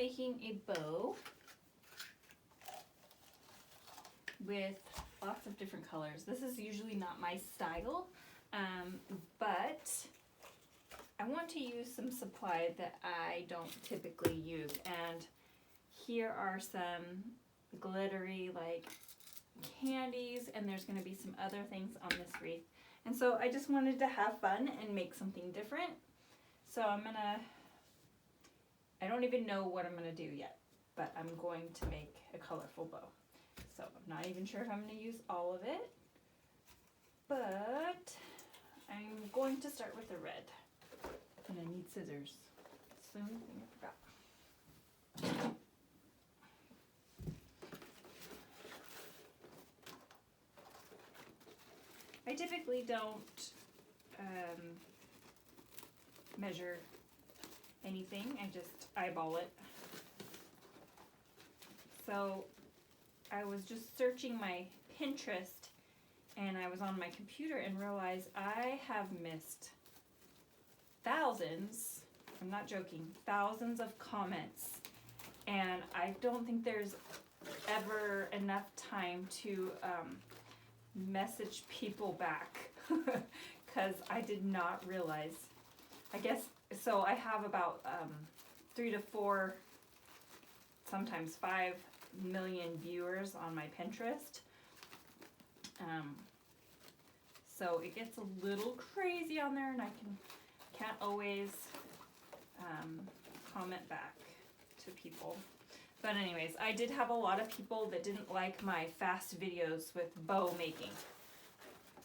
making a bow with lots of different colors. This is usually not my style, but I want to use some supply that I don't typically use. And here are some glittery like candies, and there's going to be some other things on this wreath. And so I just wanted to have fun and make something different. So I don't even know what I'm going to do yet, but I'm going to make a colorful bow. So I'm not even sure if I'm going to use all of it, but I'm going to start with the red. And I need scissors. Soon, I forgot. I typically don't measure anything, I just eyeball it. So I was just searching my Pinterest and I was on my computer and realized I have missed thousands, I'm not joking, thousands of comments, and I don't think there's ever enough time to message people back because I did not realize. I guess so. I have about 3 to 4, sometimes 5 million viewers on my Pinterest. So it gets a little crazy on there, and I can't always comment back to people. But anyways, I did have a lot of people that didn't like my fast videos with bow making.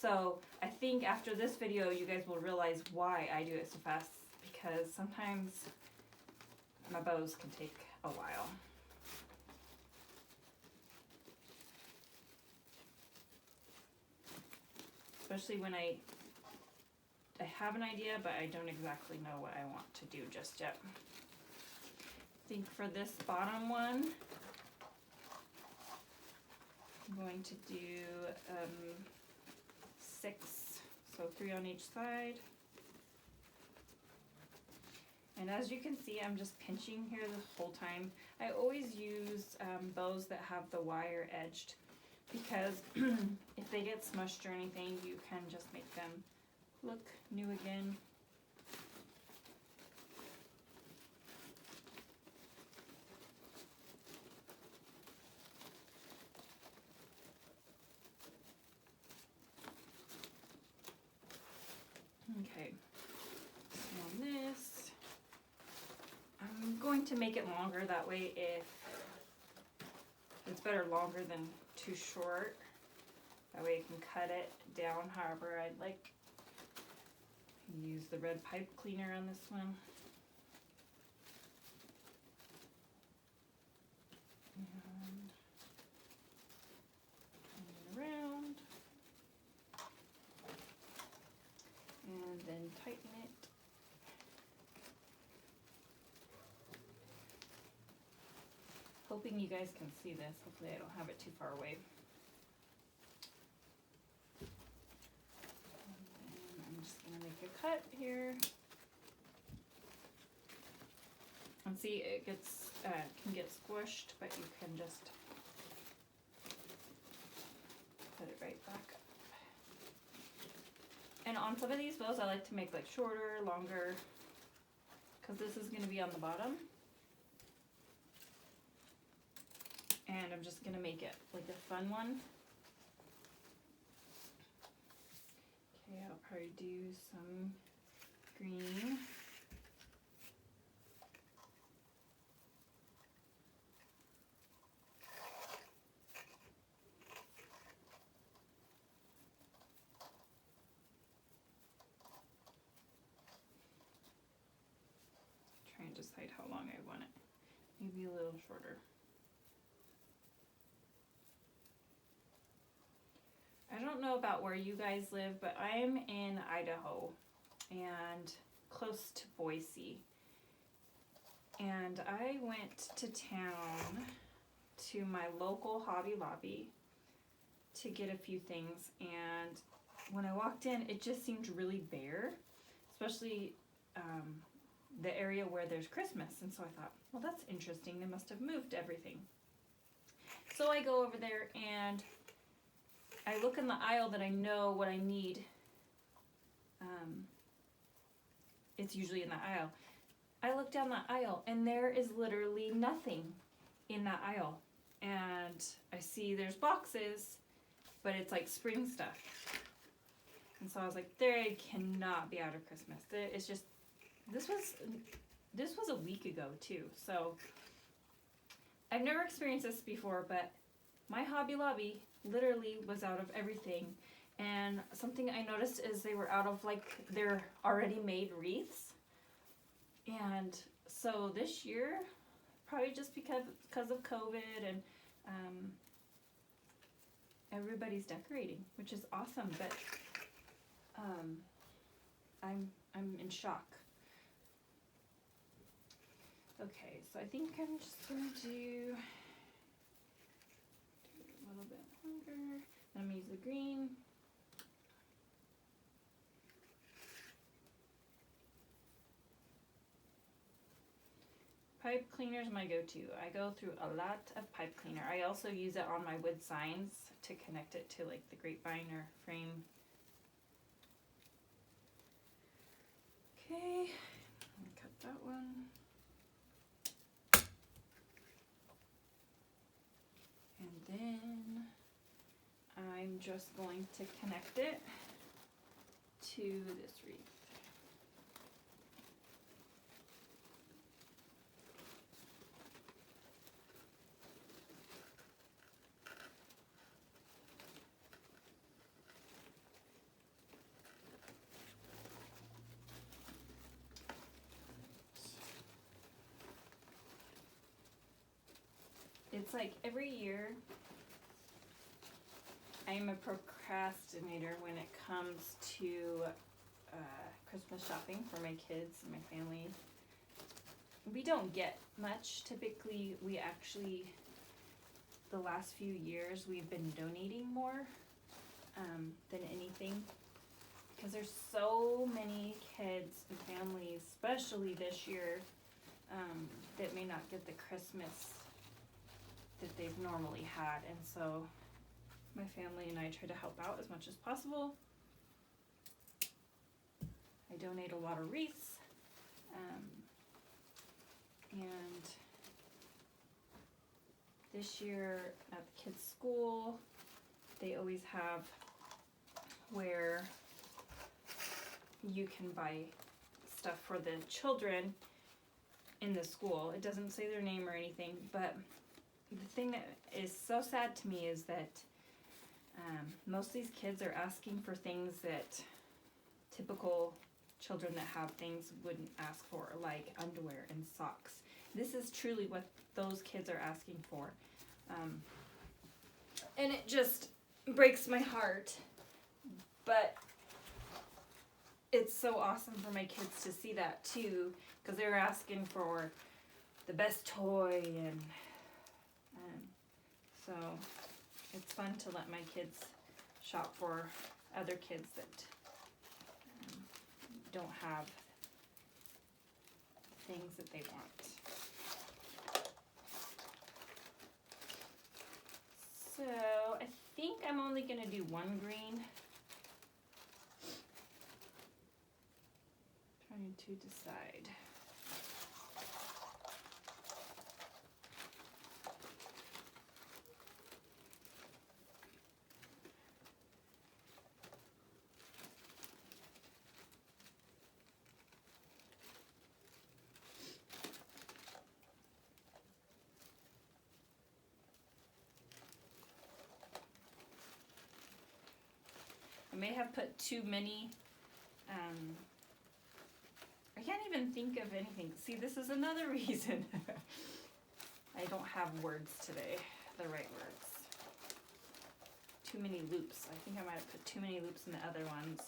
So I think after this video, you guys will realize why I do it so fast, because sometimes my bows can take a while. Especially when I have an idea, but I don't exactly know what I want to do just yet. I think for this bottom one, I'm going to do 6, so 3 on each side. And as you can see, I'm just pinching here the whole time. I always use bows that have the wire edged, because if they get smushed or anything, you can just make them look new again. Okay, so on this, I'm going to make it longer, that way if it's better longer than too short. That way you can cut it down however I'd like. Use the red pipe cleaner on this one. And turn it around. And then tighten it. Hoping you guys can see this. Hopefully I don't have it too far away. And then I'm just going to make a cut here. And see, it gets can get squished, but you can just put it right back up. And on some of these bows, I like to make like shorter, longer, because this is going to be on the bottom. And I'm just going to make it like a fun one. Okay, I'll probably do some green. Try and decide how long I want it. Maybe a little shorter. I don't know about where you guys live, but I'm in Idaho and close to Boise. And I went to town to my local Hobby Lobby to get a few things, and when I walked in, it just seemed really bare, especially the area where there's Christmas. And so I thought, well, that's interesting. They must have moved everything. So I go over there and I look in the aisle that I know what I need. It's usually in the aisle. I look down the aisle and there is literally nothing in that aisle. And I see there's boxes, but it's like spring stuff. And so I was like, they cannot be out of Christmas. It's just, this was a week ago too. So I've never experienced this before, but my Hobby Lobby literally was out of everything. And something I noticed is they were out of like their already made wreaths. And so this year, probably just because of COVID and everybody's decorating, which is awesome, but I'm in shock. Okay, so I think I'm just gonna do a little bit longer. I'm gonna use the green. Pipe cleaner is my go-to. I go through a lot of pipe cleaner. I also use it on my wood signs to connect it to like the grapevine or frame. Okay, cut that one. And then I'm just going to connect it to this wreath. It's like every year I'm a procrastinator when it comes to Christmas shopping for my kids and my family. We don't get much. Typically, we actually, the last few years, we've been donating more than anything. Because there's so many kids and families, especially this year, that may not get the Christmas that they've normally had. And so my family and I try to help out as much as possible. I donate a lot of wreaths. And this year at the kids' school, they always have where you can buy stuff for the children in the school. It doesn't say their name or anything, but the thing that is so sad to me is that most of these kids are asking for things that typical children that have things wouldn't ask for, like underwear and socks. This is truly what those kids are asking for. And it just breaks my heart, but it's so awesome for my kids to see that too, because they're asking for the best toy, and so it's fun to let my kids shop for other kids that don't have things that they want. So I think I'm only going to do one green. Trying to decide. I may have put too many. I can't even think of anything. See, this is another reason I don't have words today, the right words. Too many loops. I think I might have put too many loops in the other ones.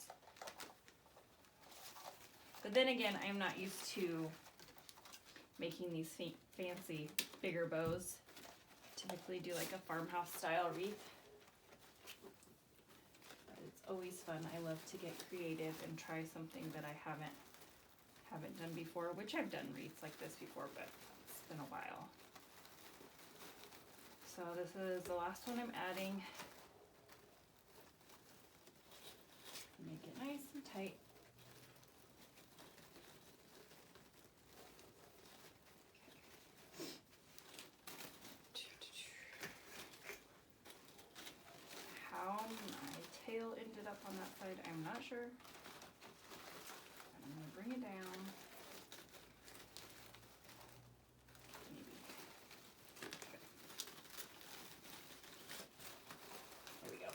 But then again, I'm not used to making these fancy, bigger bows. Typically do like a farmhouse style wreath. But it's always fun. I love to get creative and try something that I haven't haven't done before, which I've done wreaths like this before, but it's been a while. So this is the last one I'm adding. Make it nice and tight. How my tail ended up on that side, I'm not sure. I'm gonna bring it down. Maybe. Okay. There we go.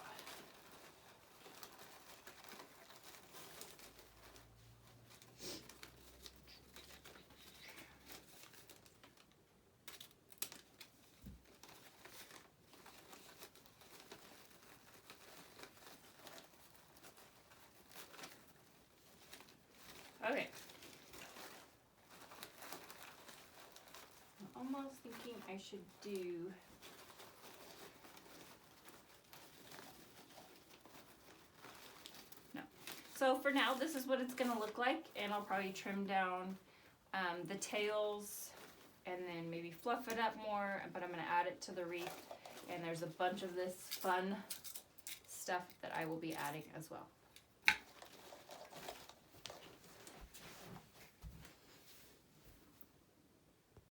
Okay. I'm almost thinking I should do no. So for now, this is what it's gonna look like, and I'll probably trim down the tails and then maybe fluff it up more, but I'm gonna add it to the wreath, and there's a bunch of this fun stuff that I will be adding as well.